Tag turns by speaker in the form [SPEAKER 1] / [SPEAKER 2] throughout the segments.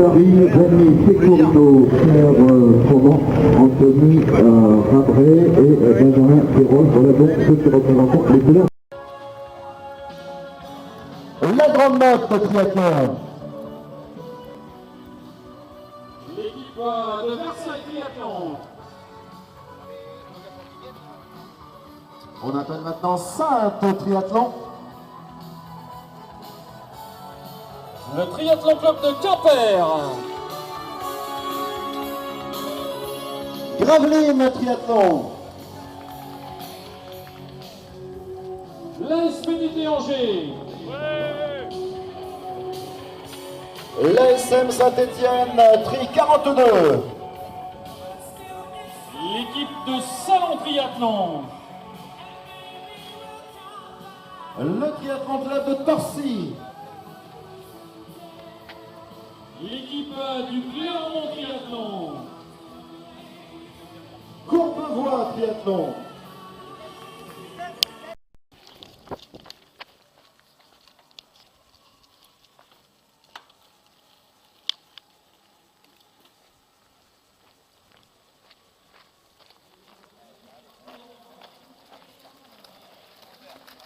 [SPEAKER 1] Paris, Rémi Secourteau, Pierre Froment, Anthony Rabré et Benjamin Perron. Voilà donc ceux qui représentent les couleurs. La grande note triathlon.
[SPEAKER 2] L'équipe de Versailles Triathlon.
[SPEAKER 1] On appelle maintenant Sainte Triathlon.
[SPEAKER 2] Le Triathlon Club de Quimper.
[SPEAKER 1] Gravelines Triathlon.
[SPEAKER 2] L'SPDT Angers.
[SPEAKER 1] L'ASM Saint-Étienne Tri 42.
[SPEAKER 2] L'équipe de Salon Triathlon.
[SPEAKER 1] Le Triathlon Club de Torcy.
[SPEAKER 2] L'équipe du Clermont Triathlon.
[SPEAKER 1] Courbevoie Triathlon.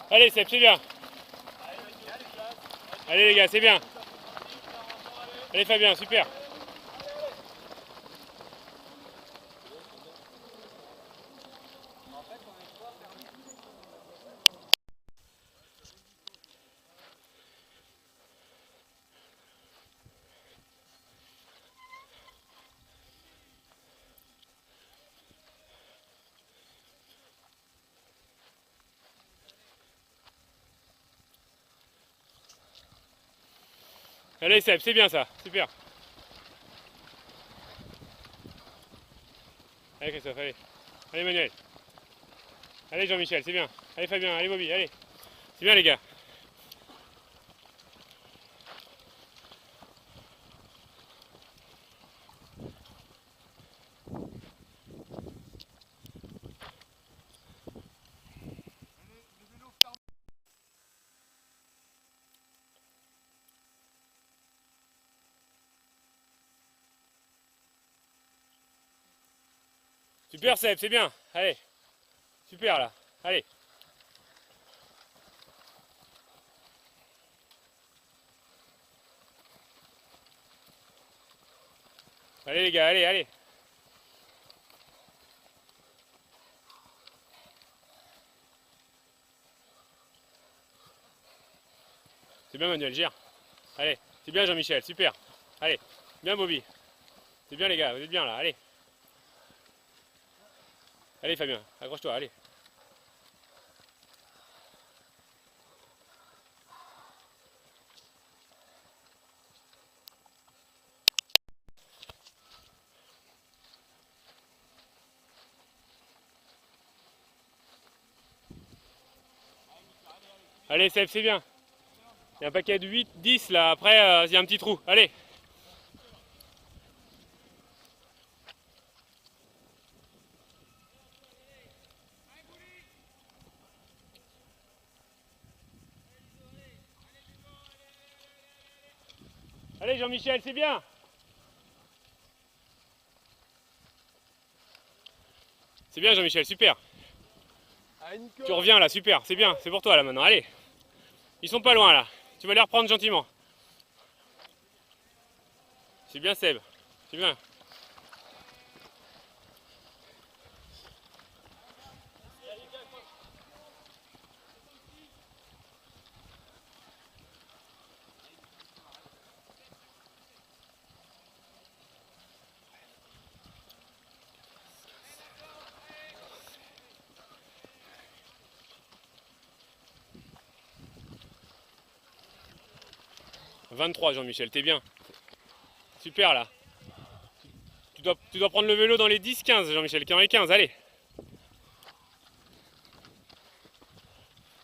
[SPEAKER 3] Allez Seb, c'est bien. Allez les gars, c'est bien. Allez Fabien, super. Allez Seb, c'est bien ça, super. Allez Christophe, allez. Allez Manuel. Allez Jean-Michel, c'est bien. Allez Fabien, allez Bobby, allez. C'est bien les gars. Super Seb, c'est bien. Allez. Super là. Allez. Allez les gars, allez, allez. C'est bien Manuel, gère. Allez. C'est bien Jean-Michel, super. Allez. Bien Bobby. C'est bien les gars, vous êtes bien là, allez. Allez Fabien, accroche-toi, allez. Allez Seb, c'est bien. Il y a un paquet de 8, 10 là, après il y a un petit trou. Allez. Allez Jean-Michel, c'est bien. C'est bien Jean-Michel, super. Tu reviens là, super, c'est bien, c'est pour toi là maintenant, allez. Ils sont pas loin là, tu vas les reprendre gentiment. C'est bien Seb, c'est bien. « 23 Jean-Michel, t'es bien. Super là. Tu dois prendre le vélo dans les 10-15 Jean-Michel, qui en est 15, allez.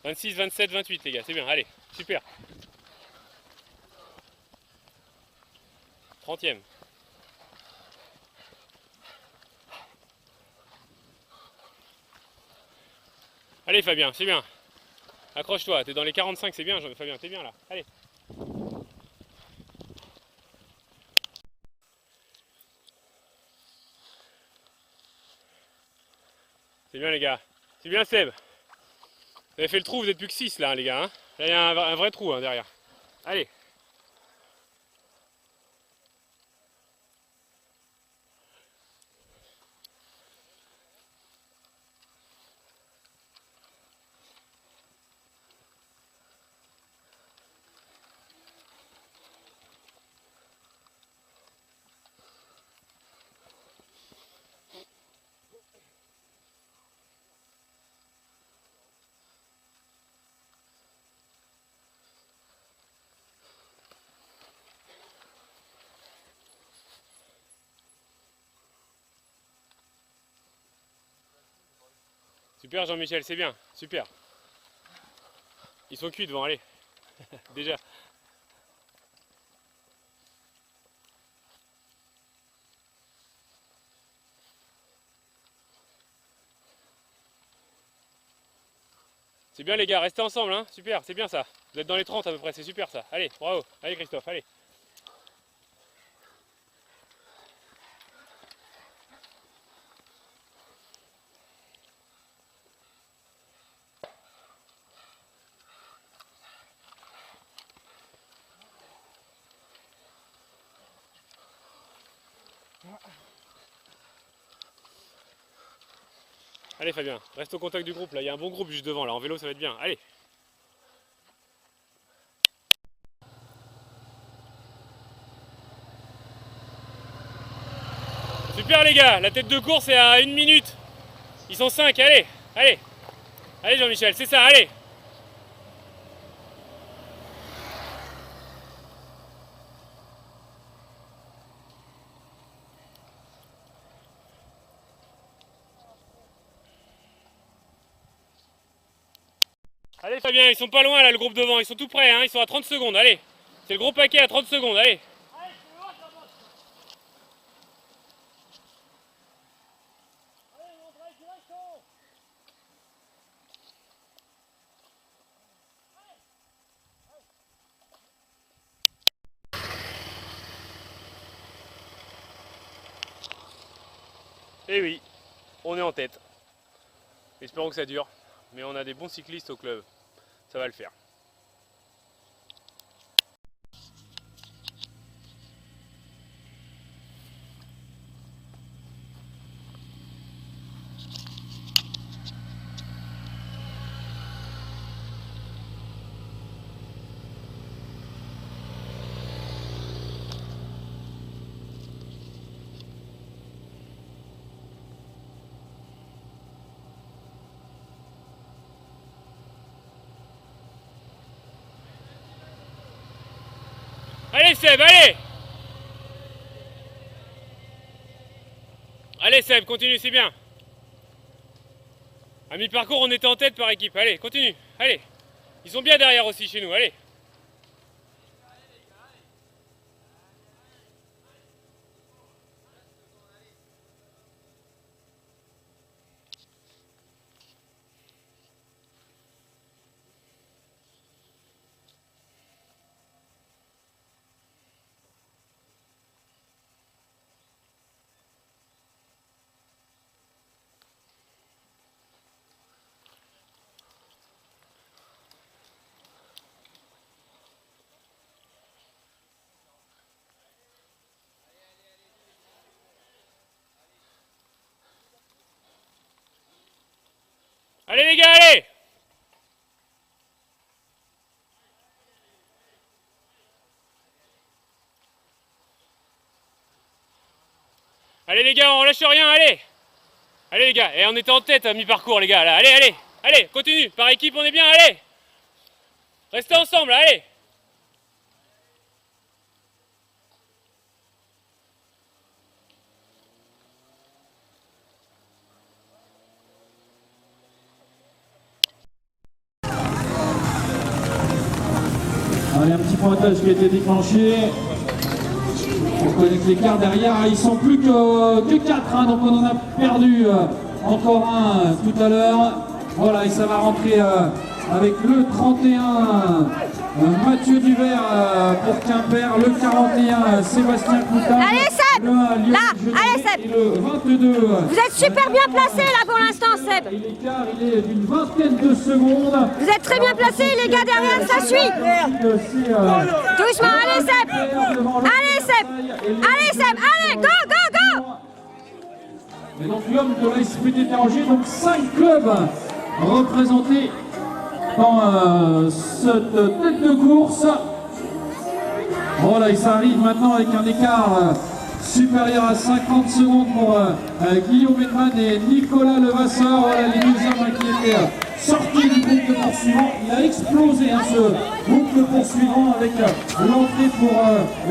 [SPEAKER 3] 26, 27, 28 les gars, c'est bien, allez, super. 30e. Allez Fabien, c'est bien. Accroche-toi, t'es dans les 45, c'est bien Fabien, t'es bien là, allez. bien les gars. C'est bien Seb. Vous avez fait le trou, vous êtes plus que 6 là les gars. Hein. Là il y a un vrai trou hein, derrière. Allez. Super Jean-Michel, c'est bien, super. Ils sont cuits devant, allez. Déjà. C'est bien les gars, restez ensemble, hein. Super, c'est bien ça. Vous êtes dans les 30 à peu près, c'est super ça. Allez, bravo. Allez Christophe, allez. Allez Fabien, reste au contact du groupe là, il y a un bon groupe juste devant là, en vélo ça va être bien, allez. Super les gars, la tête de course est à 1 minute. Ils sont 5, allez, allez. Allez Jean-Michel, c'est ça, allez. Allez Fabien, ils sont pas loin là le groupe devant, ils sont tout prêts, hein, ils sont à 30 secondes, allez. C'est le gros paquet à 30 secondes, allez. Et oui, on est en tête. Espérons que ça dure, mais on a des bons cyclistes au club, ça va le faire. Allez Seb, allez! Allez Seb, continue, c'est bien. À mi-parcours, on était en tête par équipe. Allez, continue, allez. Ils sont bien derrière aussi chez nous, allez. Allez les gars, allez! Allez les gars, on lâche rien, allez! Allez les gars, et on était en tête à mi-parcours les gars, là, allez, allez! Allez, continue, par équipe on est bien, allez! Restez ensemble, allez!
[SPEAKER 4] Allez, un petit pointage qui a été déclenché. On connaît que l'écart derrière, ils sont plus que 4, hein, donc on en a perdu encore un tout à l'heure. Voilà, et ça va rentrer avec le 31 Mathieu Duvert pour Quimper, le 41 Sébastien Coutin.
[SPEAKER 5] Allez Seb! Seb. Là, allez Seb. Vous êtes super bien placés là pour l'instant Seb.
[SPEAKER 4] Et l'écart, il est d'une vingtaine de secondes.
[SPEAKER 5] Vous êtes très bien placés, les gars derrière, ça suit. Doucement, allez Seb. Allez Seb. Allez Seb, allez, go, go, go.
[SPEAKER 4] Et donc l'homme de la SPTT Angers, donc 5 clubs représentés dans cette tête de course. Voilà, et ça arrive maintenant avec un écart supérieur à 50 secondes pour Guillaume Edman et Nicolas Levasseur. Voilà les deux hommes qui étaient sortis du groupe de poursuivants. Il a explosé ce groupe de poursuivants avec l'entrée pour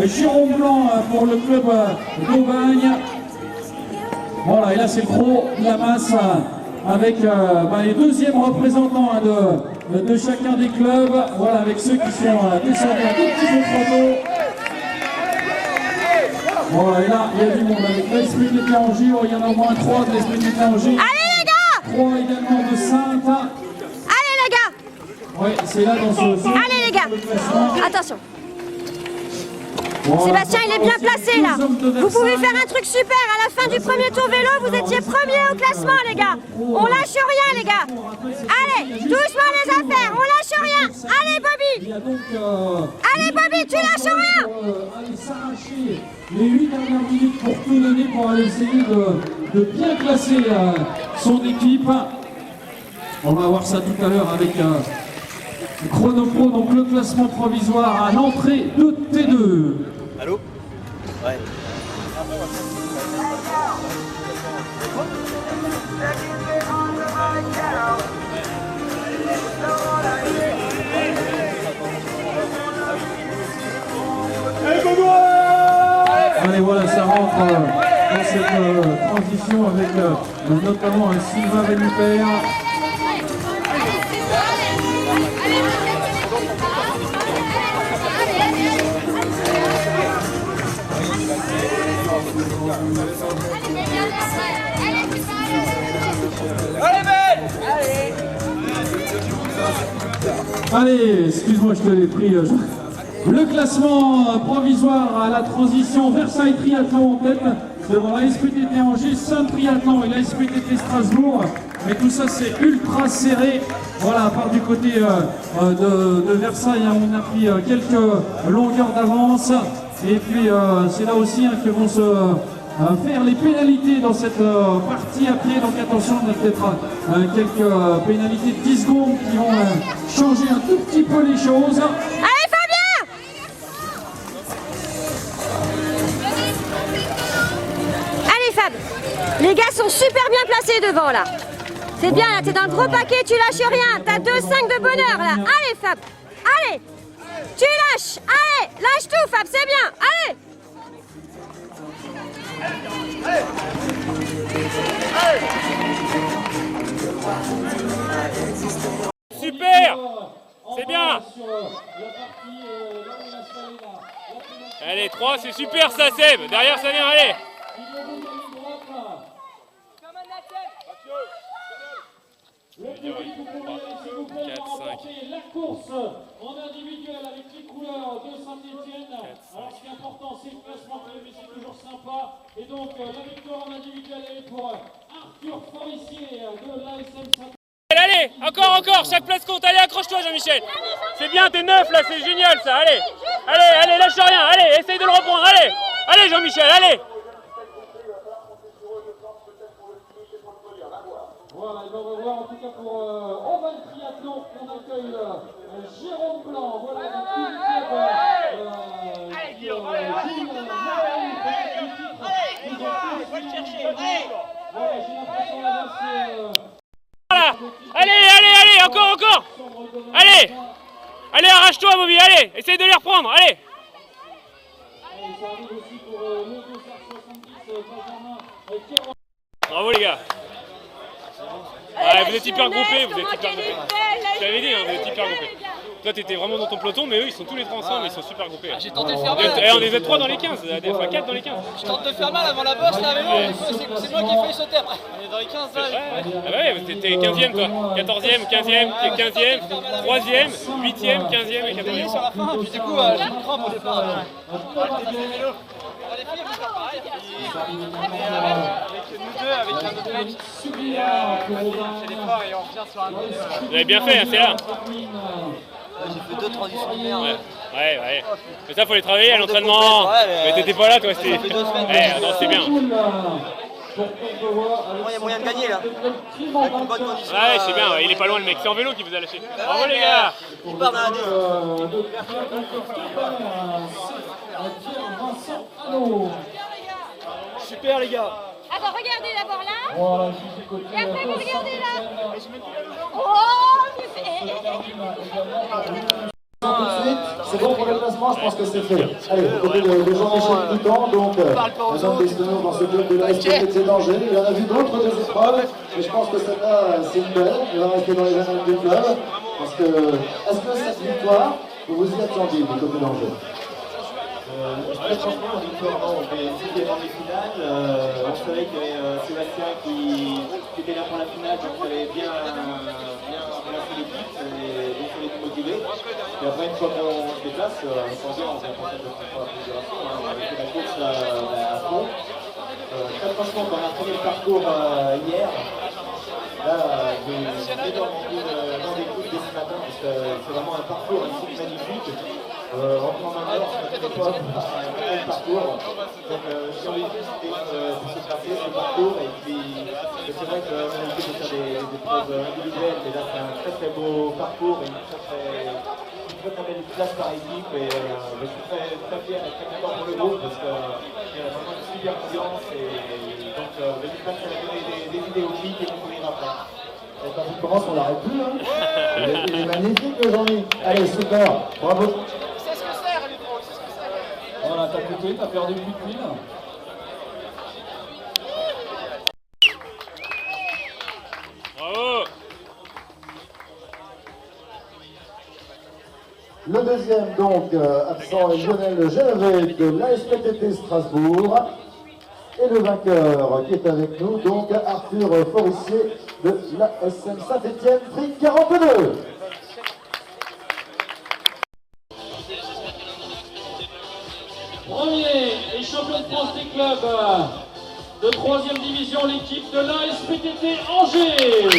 [SPEAKER 4] Jérôme Blanc pour le club d'Aubagne. Voilà, et là c'est le gros de la masse avec les deuxièmes représentants de chacun des clubs. Voilà, avec ceux qui sont descendus un tout petit peu trop tôt. Voilà, et là, il y a du monde avec la SPTT Angers. Il y en a au moins 3 de la SPTT Angers.
[SPEAKER 5] Allez les gars.
[SPEAKER 4] 3 également de Sainte.
[SPEAKER 5] Allez les gars.
[SPEAKER 4] Oui, c'est là dans ce
[SPEAKER 5] allez les gars. Attention.
[SPEAKER 4] Voilà.
[SPEAKER 5] Sébastien, il est bien placé là. Vous pouvez faire un truc super. À la fin du premier tour vélo, vous étiez premier au classement, les gars. On lâche rien, les gars. Allez, doucement les affaires. On lâche rien. Allez, Bobby. Allez, Bobby, tu lâches rien.
[SPEAKER 4] Allez s'arracher les 8 dernières minutes pour tout donner pour aller essayer de bien classer son équipe. On va voir ça tout à l'heure avec Chronopro, donc le classement provisoire à l'entrée de T2.
[SPEAKER 6] Allô? Ouais.
[SPEAKER 4] Allez, voilà, ça rentre dans cette transition avec notamment Sylvain Venupert. Allez, excuse-moi, je te l'ai pris. Le classement provisoire à la transition Versailles Triathlon en tête devant la SPTT Angers, Sun Triathlon et la SPTT Strasbourg. Mais tout ça c'est ultra serré. Voilà, à part du côté de Versailles, on a pris quelques longueurs d'avance. Et puis c'est là aussi que vont se faire les pénalités dans cette partie à pied. Donc attention, on a peut-être quelques pénalités de 10 secondes qui vont changer un tout petit peu les choses.
[SPEAKER 5] Allez, Fabien. Allez, Fab. Les gars sont super bien placés devant, là. C'est bien, là, t'es dans le gros paquet, tu lâches rien. T'as 2,5 de bonheur, là. Allez, Fab. Allez. Tu lâches. Allez, lâche tout, Fab, c'est bien. Allez.
[SPEAKER 3] Super. C'est bien. Allez, 3, c'est super ça, Seb. Derrière, ça vient, allez. 4, 5.
[SPEAKER 4] La course en individuel avec les couleurs de Saint-Etienne. Alors ce qui est important, c'est le classement, mais c'est toujours sympa. Et donc la victoire en individuel est pour Arthur Forissier de l'ASM Saint-Etienne.
[SPEAKER 3] Allez, encore, chaque place compte. Allez, accroche-toi, Jean-Michel. C'est bien, t'es neuf là, c'est génial ça. Allez, lâche rien. Allez, essaye de le reprendre. Allez, Jean-Michel, allez.
[SPEAKER 4] Voilà, il va revoir en tout cas pour Aubagne Triathlon, on accueille Jérôme Blanc, voilà le
[SPEAKER 3] Allez, encore. Allez, arrache-toi, Bobby, allez, essaye de les reprendre, allez. Bravo les gars. Ouais, vous êtes hyper groupés, Je t'avais dit, vous êtes hyper groupés. Toi, t'étais vraiment dans ton peloton, mais eux, ils sont tous les trois ensemble, ils sont super groupés.
[SPEAKER 7] J'ai tenté de faire mal.
[SPEAKER 3] Et on est 3 dans les 15, enfin 4 dans les 15.
[SPEAKER 7] Je tente de faire mal avant la bosse, là, mais bon, c'est moi qui ai failli sauter après. On est dans les 15 là.
[SPEAKER 3] Ah bah ouais, t'es 15ème toi. 14ème, 15ème, t'es 15ème, 3ème, 8ème, 15ème et 14ème.
[SPEAKER 7] Sur la fin, puis du coup, j'ai une crampe au départ. On va les filles, elles vont faire pareil. Avec nous deux, avec un autre mec. C'est l'effort et on revient sur un autre.
[SPEAKER 3] Vous avez bien fait, hein, c'est là.
[SPEAKER 6] J'ai fait 2 transitions de merde.
[SPEAKER 3] Ouais. Mais ça, faut les travailler à l'entraînement. Mais t'étais pas là, toi, c'était.
[SPEAKER 6] Ça fait 2 semaines.
[SPEAKER 3] Non, c'est bien.
[SPEAKER 6] Il y a moyen de gagner là. Avec une bonne condition.
[SPEAKER 3] Ouais, c'est bien, il est pas loin le mec. C'est en vélo qui vous a lâché. Bravo les gars.
[SPEAKER 6] Il part dans la dé. Super les gars.
[SPEAKER 5] Attends, regardez d'abord là.
[SPEAKER 4] Voilà,
[SPEAKER 5] Et après, vous regardez là. Oh, mais
[SPEAKER 1] C'est bon pour le classement, je pense que c'est fait. Allez, côté de Jean-Michel Coutan, donc Jean Destenaux dans ce club de la SPT d'Angers. Il y en a vu d'autres des épreuves, mais je pense que celle-là, c'est une belle. Il va rester dans les annales du club. Parce que, est-ce que cette victoire, vous vous y attendiez du côté d'Angers?
[SPEAKER 8] Très franchement, on victoire, on fait 6e en finale. On savait qu'il y avait Sébastien qui était là pour la finale, donc il fallait bien relancer l'équipe et donc il fallait tout motiver. Et après, une fois qu'on se déplace, on s'en vient, on vient pour cette configuration. On avait fait la course à fond. Très franchement, quand on a fini le parcours hier, là, j'ai dormi dans des coups dès ce matin parce que c'est vraiment un parcours ici magnifique. Rentrant dans l'heure, ça ne fait pas un parcours. Donc, si on veut se passer ce parcours, et puis c'est vrai qu'on a essayé de faire des preuves individuelles, mais là c'est un très très beau parcours et une très belle place par équipe. Et je suis très fier et très content pour le groupe parce qu'il y a vraiment une super ambiance. Et donc, j'espère que ça va donner des idées aux filles qui vont courir après.
[SPEAKER 1] Et quand on commence, on l'arrête plus. Hein. Il est magnifique, le Jean-Mi. Allez, super. Bravo.
[SPEAKER 4] Voilà, t'as coupé, t'as perdu plus de pile.
[SPEAKER 3] Bravo.
[SPEAKER 1] Le deuxième, donc, absent est Lionel Gervais de l'ASPTT Strasbourg. Et le vainqueur qui est avec nous, donc Arthur Forissier de l'ASM Saint-Etienne, prix 42.
[SPEAKER 4] Premier et champion de France des clubs de 3e division, l'équipe de l'ASPTT Angers.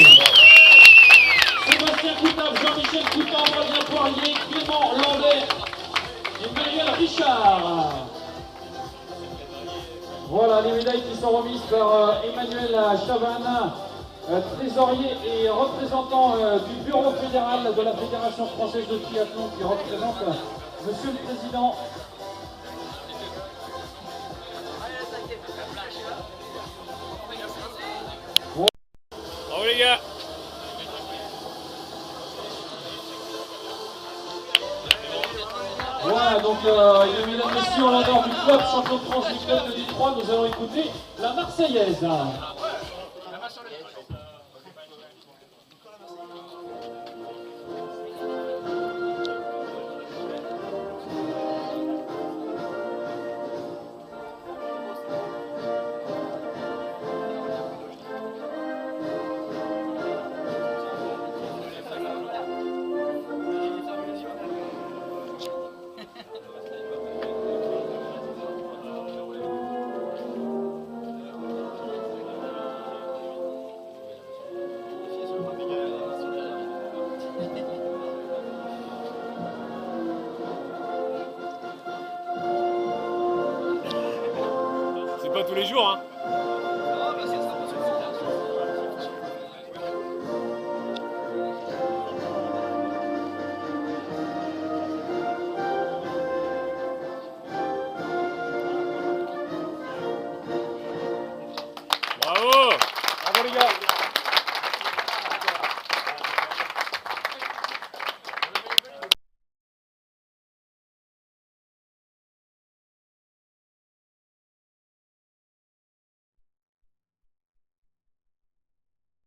[SPEAKER 4] Sébastien Coutable, Jean-Michel Coutan, Fabien Poirier, Clément Lambert et Manuel Richard. Voilà les médailles qui sont remises par Emmanuel Chavannes, trésorier et représentant du bureau fédéral de la Fédération française de triathlon qui représente Monsieur le Président.
[SPEAKER 3] Bravo les gars.
[SPEAKER 4] Voilà, donc mesdames et messieurs, en l'honneur du club champion de France du club de Détroit, nous allons écouter la Marseillaise.
[SPEAKER 3] C'est pas tous les jours, hein.